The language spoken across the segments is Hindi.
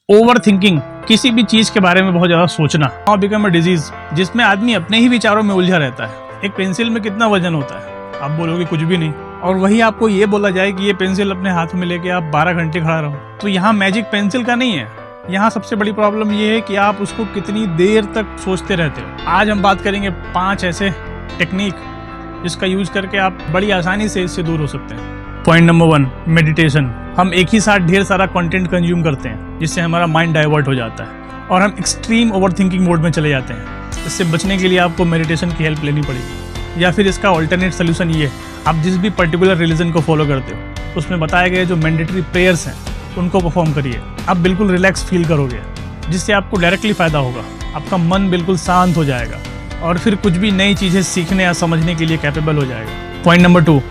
ओवर थिंकिंग, किसी भी चीज के बारे में बहुत ज्यादा सोचना, नाउ बिकम अ डिजीज, जिसमें आदमी अपने ही विचारों में उलझा रहता है। एक पेंसिल में कितना वजन होता है? आप बोलोगे कुछ भी नहीं, और वही आपको ये बोला जाए कि ये पेंसिल अपने हाथ में लेके आप 12 घंटे खड़ा रहो। तो यहाँ मैजिक पेंसिल का नहीं है, यहाँ सबसे बड़ी प्रॉब्लम ये है कि आप उसको कितनी देर तक सोचते रहते हो। आज हम बात करेंगे 5 ऐसे टेक्निक जिसका यूज करके आप बड़ी आसानी से इससे दूर हो सकते हैं। Point number 1, meditation. हम एक ही साथ ढेर सारा कंटेंट कंज्यूम करते हैं जिससे हमारा माइंड डाइवर्ट हो जाता है और हम एक्सट्रीम ओवरथिंकिंग मोड में चले जाते हैं। इससे बचने के लिए आपको मेडिटेशन की हेल्प लेनी पड़ेगी, या फिर इसका ऑल्टरनेट सोल्यूशन ये है, आप जिस भी पर्टिकुलर रिलीजन को फॉलो करते हो उसमें बताए गए जो मैंडेटरी प्रेयर्स हैं उनको परफॉर्म करिए। आप बिल्कुल रिलैक्स फील करोगे, जिससे आपको डायरेक्टली फ़ायदा होगा। आपका मन बिल्कुल शांत हो जाएगा और फिर कुछ भी नई चीज़ें सीखने या समझने के लिए कैपेबल हो जाएगा। Point number 2,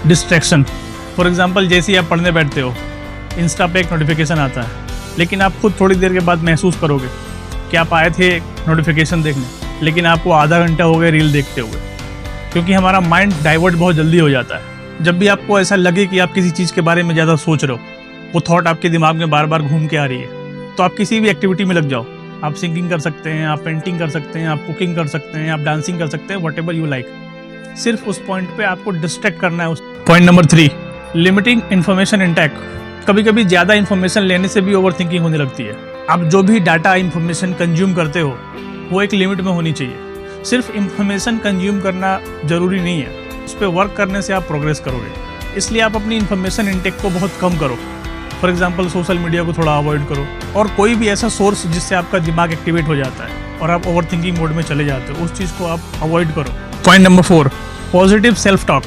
distraction. For example, जैसे ही आप पढ़ने बैठते हो, इंस्टा पे एक नोटिफिकेशन आता है, लेकिन आप खुद थोड़ी देर के बाद महसूस करोगे कि आप आए थे नोटिफिकेशन देखने, लेकिन आपको आधा घंटा हो गया रील देखते हुए, क्योंकि हमारा माइंड डाइवर्ट बहुत जल्दी हो जाता है। जब भी आपको ऐसा लगे कि आप किसी चीज़ के बारे में ज़्यादा सोच रहे हो, वो थॉट आपके दिमाग में बार बार घूम के आ रही है, तो आप किसी भी एक्टिविटी में लग जाओ। आप सिंगिंग कर सकते हैं, आप पेंटिंग कर सकते हैं, आप कुकिंग कर सकते हैं, आप डांसिंग कर सकते हैं, वट एवर यू लाइक। सिर्फ उस पॉइंट पे आपको डिस्ट्रैक्ट करना है उस। Point number 3, limiting information intake. कभी कभी ज़्यादा इन्फॉर्मेशन लेने से भी ओवर थिंकिंग होने लगती है। आप जो भी डाटा इन्फॉर्मेशन कंज्यूम करते हो वो एक लिमिट में होनी चाहिए। सिर्फ इन्फॉर्मेशन कंज्यूम करना ज़रूरी नहीं है, उस पर वर्क करने से आप प्रोग्रेस करोगे। इसलिए आप अपनी इन्फॉर्मेशन इंटेक को बहुत कम करो। फॉर एग्जाम्पल, सोशल मीडिया को थोड़ा अवॉइड करो, और कोई भी ऐसा सोर्स जिससे आपका दिमाग एक्टिवेट हो जाता है और आप ओवर थिंकिंग मोड में चले जाते हो, उस चीज़ को आप अवॉइड करो। Point number 4, positive self talk.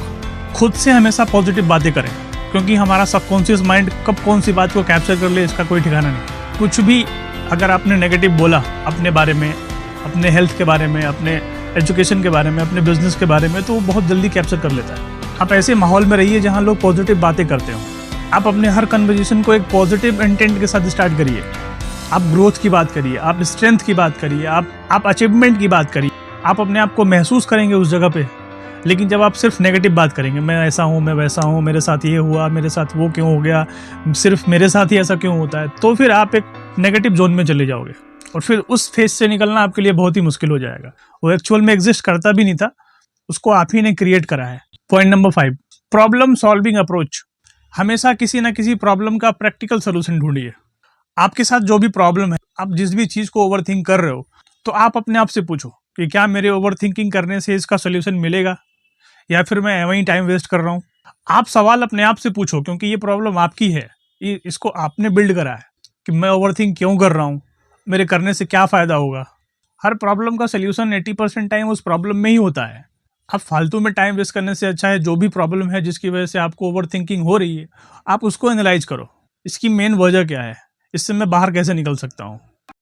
खुद से हमेशा पॉजिटिव बातें करें, क्योंकि हमारा सबकॉन्शियस माइंड कब कौन सी बात को कैप्चर कर ले इसका कोई ठिकाना नहीं। कुछ भी अगर आपने नेगेटिव बोला अपने बारे में, अपने हेल्थ के बारे में, अपने एजुकेशन के बारे में, अपने बिजनेस के बारे में, तो वो बहुत जल्दी कैप्चर कर लेता है। आप ऐसे माहौल में रहिए जहाँ लोग पॉजिटिव बातें करते हो। आप अपने हर कन्वर्सेशन को एक पॉजिटिव इंटेंट के साथ स्टार्ट करिए। आप ग्रोथ की बात करिए, आप स्ट्रेंथ की बात करिए, आप अचीवमेंट की बात करिए। आप अपने आप को महसूस करेंगे उस जगह पे। लेकिन जब आप सिर्फ नेगेटिव बात करेंगे, मैं ऐसा हूँ, मैं वैसा हूँ, मेरे साथ ये हुआ, मेरे साथ वो क्यों हो गया, सिर्फ मेरे साथ ही ऐसा क्यों होता है, तो फिर आप एक नेगेटिव जोन में चले जाओगे और फिर उस फेज से निकलना आपके लिए बहुत ही मुश्किल हो जाएगा। वो एक्चुअल में एग्जिस्ट करता भी नहीं था, उसको आप ही ने क्रिएट करा है। Point number 5, problem solving approach. हमेशा किसी ना किसी प्रॉब्लम का प्रैक्टिकल सोल्यूशन ढूंढिए। आपके साथ जो भी प्रॉब्लम है, आप जिस भी चीज़ को ओवर थिंक कर रहे हो, तो आप अपने आप से पूछो कि क्या मेरे ओवर थिंकिंग करने से इसका सोल्यूशन मिलेगा, या फिर मैं वहीं टाइम वेस्ट कर रहा हूँ। आप सवाल अपने आप से पूछो, क्योंकि ये प्रॉब्लम आपकी है, इसको आपने बिल्ड करा है कि मैं ओवरथिंक क्यों कर रहा हूँ, मेरे करने से क्या फ़ायदा होगा। हर प्रॉब्लम का सोल्यूशन 80% टाइम उस प्रॉब्लम में ही होता है। आप फालतू में टाइम वेस्ट करने से अच्छा है जो भी प्रॉब्लम है जिसकी वजह से आपको ओवरथिंकिंग हो रही है, आप उसको एनालाइज करो। इसकी मेन वजह क्या है, इससे मैं बाहर कैसे निकल सकता हूँ।